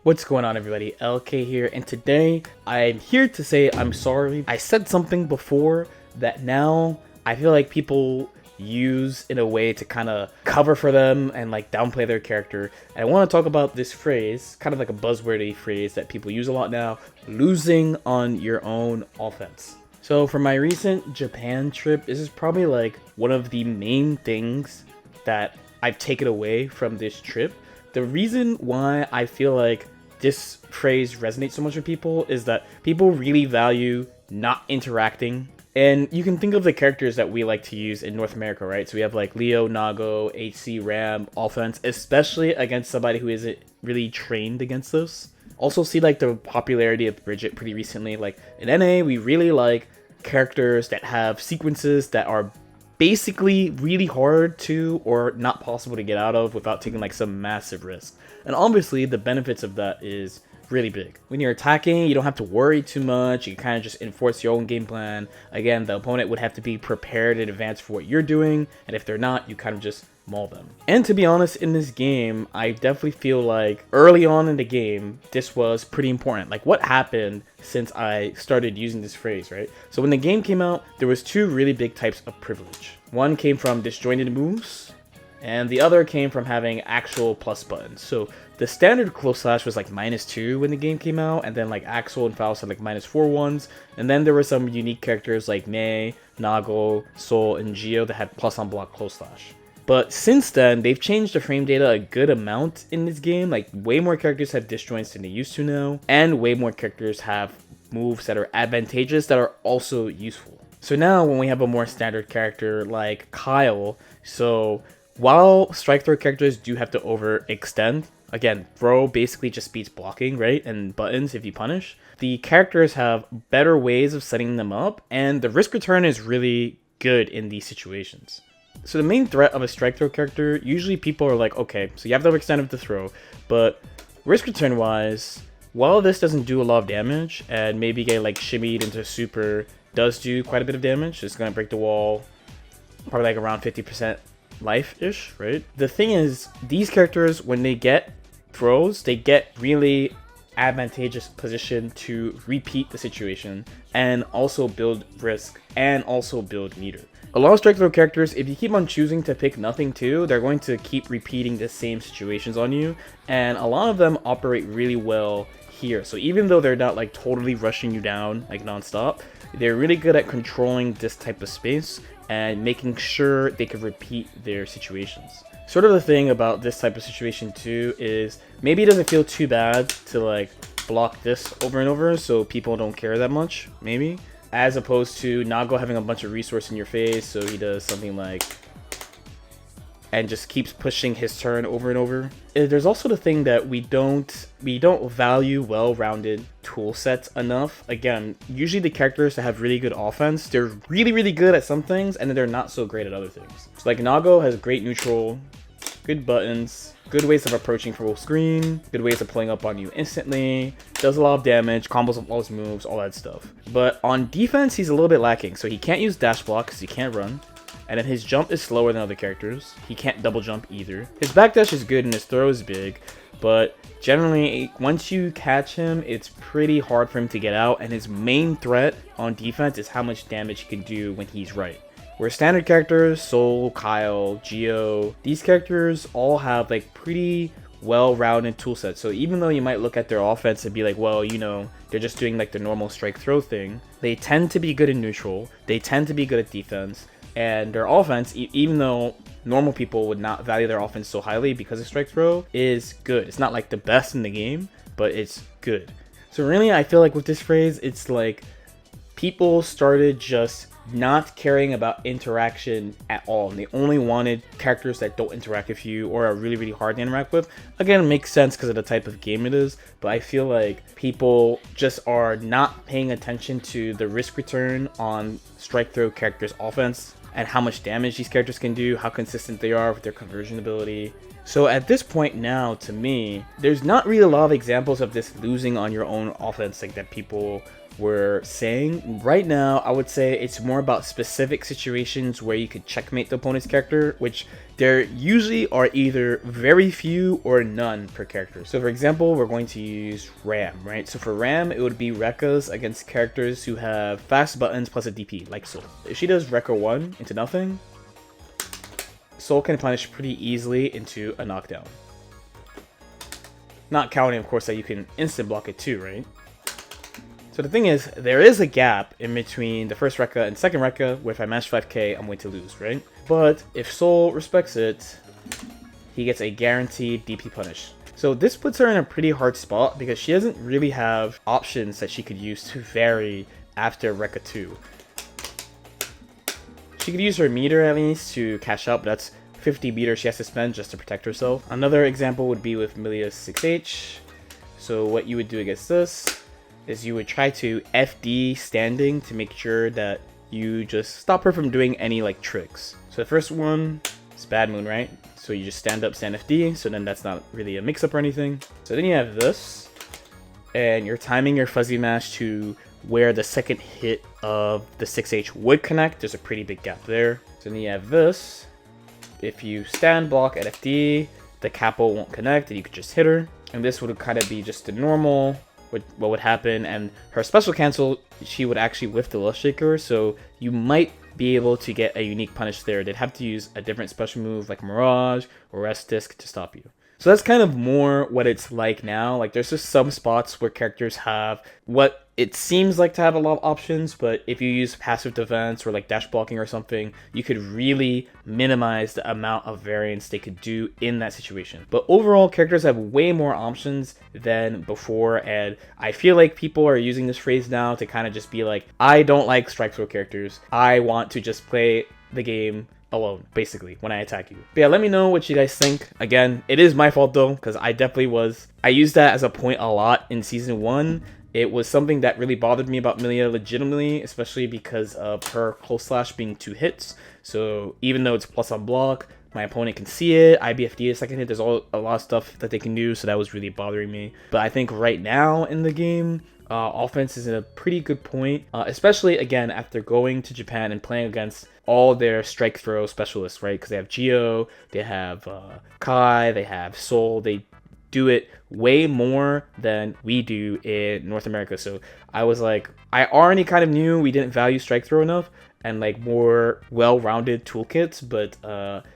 What's going on, everybody? LK here, and today I'm here to say I'm sorry. I said something before that now I feel like people use in a way to kind of cover for them and like downplay their character. And I want to talk about this phrase, kind of like a buzzwordy phrase that people use a lot now: losing on your own offense. So for my recent Japan trip, this is probably like one of the main things that I've taken away from this trip. The reason why I feel like this phrase resonates so much with people is that people really value not interacting. And you can think of the characters that we like to use in North America, right? So we have like Leo, Nago, HC, Ram, offense, especially against somebody who isn't really trained against this. Also see like the popularity of Bridget pretty recently. Like in NA, we really like characters that have sequences that are basically really hard to or not possible to get out of without taking like some massive risk. And obviously the benefits of that is really big. When you're attacking, you don't have to worry too much. You kind of just enforce your own game plan. Again, the opponent would have to be prepared in advance for what you're doing, and if they're not, you kind of just maul them. And to be honest, in this game, I definitely feel like early on in the game, this was pretty important. Like what happened since I started using this phrase, right? So when the game came out, there was two really big types of privilege. One came from disjointed moves, and the other came from having actual plus buttons. So the standard close slash was like -2 when the game came out, and then like Axel and Faust had like -4 ones, and then there were some unique characters like Mei, Nago, Sol, and Geo that had plus on block close slash. But since then, they've changed the frame data a good amount in this game. Like way more characters have disjoints than they used to now, and way more characters have moves that are advantageous that are also useful. So now when we have a more standard character like Kyle, so while Strikethrough characters do have to overextend, again, throw basically just beats blocking, right? And buttons if you punish. The characters have better ways of setting them up, and the risk return is really good in these situations. So the main threat of a Strikethrough character, usually people are like, okay, so you have to overextend with the throw, but risk return wise, while this doesn't do a lot of damage, and maybe get like shimmied into super does do quite a bit of damage, it's gonna break the wall, probably like around 50% life-ish, right? The thing is, these characters, when they get throws, they get really advantageous position to repeat the situation and also build risk and also build meter. A lot of Strikethrough characters, if you keep on choosing to pick nothing too, they're going to keep repeating the same situations on you, and a lot of them operate really well here. So even though they're not like totally rushing you down like non-stop, they're really good at controlling this type of space and making sure they can repeat their situations. Sort of the thing about this type of situation too is maybe it doesn't feel too bad to like block this over and over so people don't care that much, maybe, as opposed to Nago having a bunch of resource in your face, so he does something like and just keeps pushing his turn over and over. There's also the thing that we don't value well-rounded tool sets enough. Again, usually the characters that have really good offense, they're really good at some things, and then they're not so great at other things. So like Nago has great neutral, good buttons, good ways of approaching full screen, good ways of pulling up on you instantly, does a lot of damage, combos with all his moves, all that stuff. But on defense, he's a little bit lacking. So he can't use dash block because he can't run. And then his jump is slower than other characters. He can't double jump either. His backdash is good and his throw is big, but generally, once you catch him, it's pretty hard for him to get out, and his main threat on defense is how much damage he can do when he's right. Where standard characters, Sol, Kyle, Geo, these characters all have like pretty well-rounded tool sets. So even though you might look at their offense and be like, well, you know, they're just doing like the normal strike throw thing, they tend to be good in neutral, they tend to be good at defense, and their offense, even though normal people would not value their offense so highly because of strike throw, is good. It's not like the best in the game, but it's good. So really, I feel like with this phrase, it's like people started just not caring about interaction at all, and they only wanted characters that don't interact with you or are really hard to interact with. Again, it makes sense because of the type of game it is, but I feel like people just are not paying attention to the risk return on Strikethrough characters' offense and how much damage these characters can do, how consistent they are with their conversion ability. So at this point now, to me, there's not really a lot of examples of this losing on your own offense like that people were saying. Right now, I would say it's more about specific situations where you could checkmate the opponent's character, which there usually are either very few or none per character. So for example, we're going to use Ram, right? So for Ram, it would be Rekkas against characters who have fast buttons plus a DP, like Soul. If she does Rekka 1 into nothing, Soul can punish pretty easily into a knockdown. Not counting, of course, that you can instant block it too, right? So the thing is, there is a gap in between the first Rekka and second Rekka, where if I match 5k, I'm going to lose, right? But if Soul respects it, he gets a guaranteed DP punish. So this puts her in a pretty hard spot because she doesn't really have options that she could use to vary after Rekka 2. She could use her meter at least to cash out, but that's 50 meter she has to spend just to protect herself. Another example would be with Milia's 6H. So what you would do against this is you would try to FD standing to make sure that you just stop her from doing any like tricks. So the first one is Bad Moon, right? So you just stand up, stand FD, so then that's not really a mix-up or anything. So then you have this, and you're timing your fuzzy mash to where the second hit of the 6H would connect. There's a pretty big gap there. So then you have this. If you stand block at FD, the capo won't connect and you could just hit her. And this would kind of be just the normal, what would happen. And her special cancel, she would actually whiff the Lust Shaker. So you might be able to get a unique punish there. They'd have to use a different special move like Mirage or Rest Disc to stop you. So that's kind of more what it's like now. Like there's just some spots where characters have what it seems like to have a lot of options, but if you use passive defense or like dash blocking or something, you could really minimize the amount of variance they could do in that situation. But overall, characters have way more options than before, and I feel like people are using this phrase now to kind of just be like, I don't like strike throw characters. I want to just play the game alone, basically, when I attack you. But yeah, let me know what you guys think. Again, it is my fault though, because I definitely was. I used that as a point a lot in Season 1. It was something that really bothered me about Milia legitimately, especially because of her close slash being 2 hits. So even though it's plus on block, my opponent can see it, IBFD a second hit, there's a lot of stuff that they can do, so that was really bothering me. But I think right now in the game, offense is in a pretty good point, especially again after going to Japan and playing against all their strike throw specialists, right? Because they have Geo, they have Kai, they have Soul, they do it way more than we do in North America. So I was like, I already kind of knew we didn't value strike throw enough and like more well-rounded toolkits, but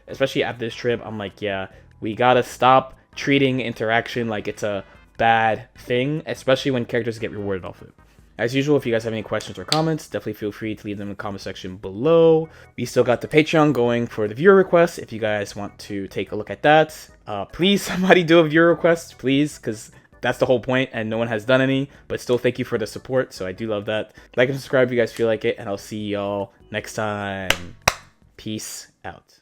especially at this trip, I'm like, yeah, we gotta stop treating interaction like it's a bad thing, especially when characters get rewarded off it. As usual, if you guys have any questions or comments, definitely feel free to leave them in the comment section below. We still got the Patreon going for the viewer requests. If you guys want to take a look at that, please somebody do a viewer request, please, because that's the whole point and no one has done any. But still, thank you for the support, so I do love that. Like and subscribe if you guys feel like it, and I'll see y'all next time. Peace out.